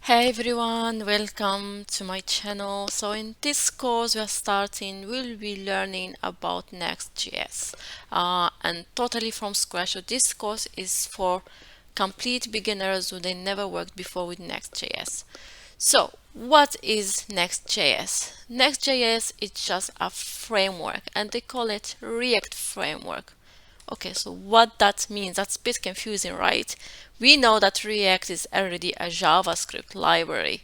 Hey everyone, welcome to my channel. So in this course we'll be learning about Next.js and totally from scratch. So this course is for complete beginners who they never worked before with Next.js. So what is Next.js? Next.js is just a framework and they call it React framework. Okay, so what that means, that's a bit confusing, right? We know that React is already a JavaScript library.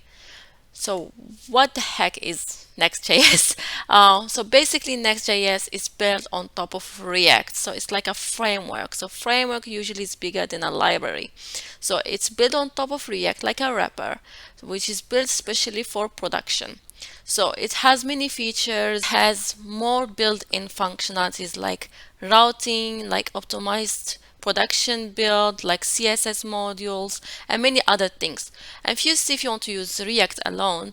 So what the heck is Next.js? So basically Next.js is built on top of React. So it's like a framework. So framework usually is bigger than a library. So it's built on top of React like a wrapper, which is built specially for production. So it has many features, has more built-in functionalities like routing, like optimized production build, like CSS modules, and many other things. And if you want to use React alone,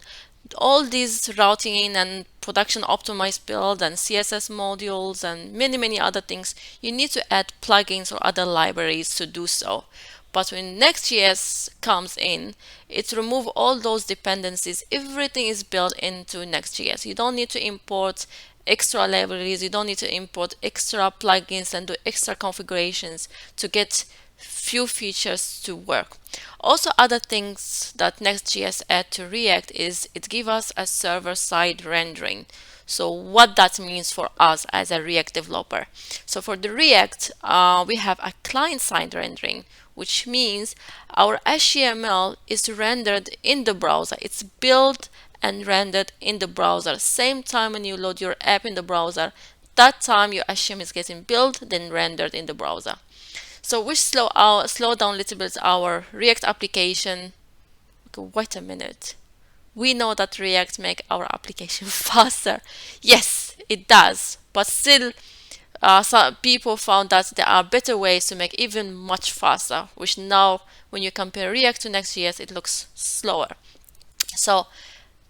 all these routing and production optimized build and CSS modules and many other things, you need to add plugins or other libraries to do so. But when Next.js comes in, it removes all those dependencies. Everything is built into Next.js. You don't need to import extra libraries. You don't need to import extra plugins and do extra configurations to get few features to work. Also, other things that Next.js add to React is it gives us a server-side rendering. So what that means for us as a React developer. So for the React, we have a client-side rendering, which means our HTML is rendered in the browser. It's built and rendered in the browser. Same time when you load your app in the browser, that time your HTML is getting built, then rendered in the browser. So we slow down a little bit our React application. Okay, wait a minute. We know that React make our application faster. Yes, it does. But still, some people found that there are better ways to make even much faster, which now when you compare React to Next.js, it looks slower. So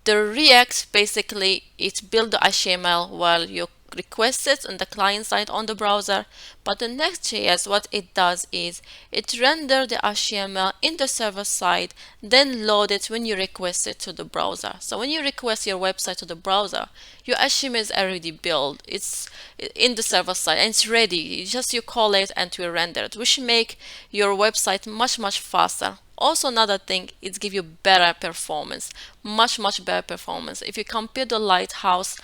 the React basically it builds the HTML while you request it on the client side on the browser, but the Next.js what it does is it renders the HTML in the server side, then load it when you request it to the browser. So when you request your website to the browser, your HTML is already built. It's in the server side and it's ready. You call it and it will render it, which make your website much faster. Also, another thing, it gives you better performance, much better performance. If you compare the Lighthouse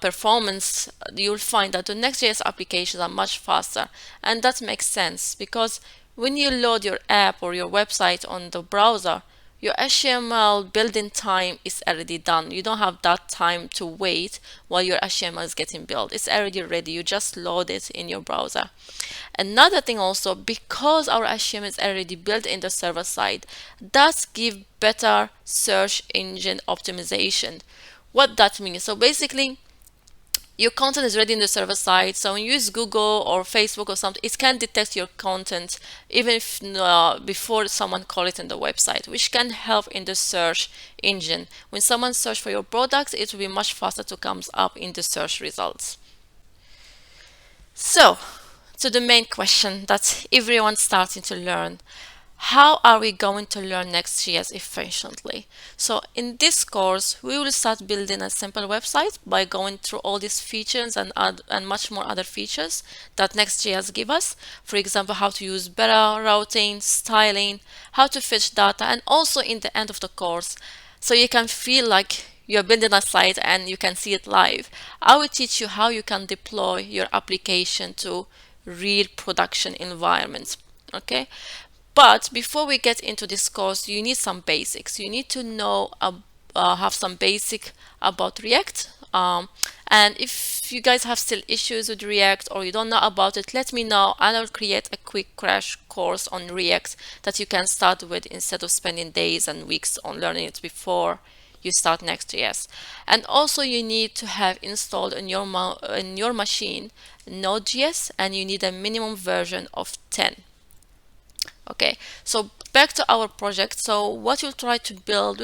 performance, you'll find that the Next.js applications are much faster, and that makes sense because when you load your app or your website on the browser, your HTML building time is already done. You don't have that time to wait while your HTML is getting built. It's already ready. You just load it in your browser. Another thing also, because our HTML is already built in the server side, that gives better search engine optimization. What that means? So basically, your content is ready in the server side, so when you use Google or Facebook or something, it can detect your content even if before someone calls it in the website, which can help in the search engine. When someone search for your product, it will be much faster to come up in the search results. So, to the main question that everyone's starting to learn. How are we going to learn Next.js efficiently? So in this course, we will start building a simple website by going through all these features and much more other features that Next.js give us. For example, how to use better routing, styling, how to fetch data, and also in the end of the course, so you can feel like you're building a site and you can see it live. I will teach you how you can deploy your application to real production environments. Okay, but before we get into this course, you need some basics. You need to know, have some basic about React. And if you guys have still issues with React or you don't know about it, let me know and I'll create a quick crash course on React that you can start with instead of spending days and weeks on learning it before you start Next.js. And also you need to have installed in your machine Node.js, and you need a minimum version of 10. Okay, so back to our project. So what we'll try to build,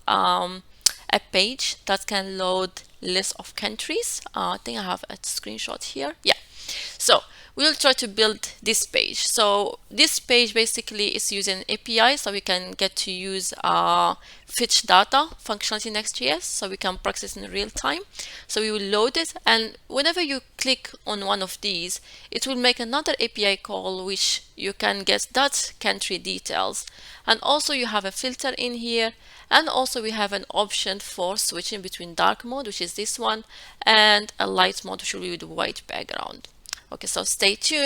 a page that can load list of countries. I think I have a screenshot here. Yeah. So we'll try to build this page. So this page basically is using API, so we can get to use fetch data functionality in Next.js, so we can practice in real time. So we will load it, and whenever you click on one of these, it will make another API call which you can get that country details. And also you have a filter in here, and also we have an option for switching between dark mode, which is this one, and a light mode, which will be with white background. Okay, so stay tuned.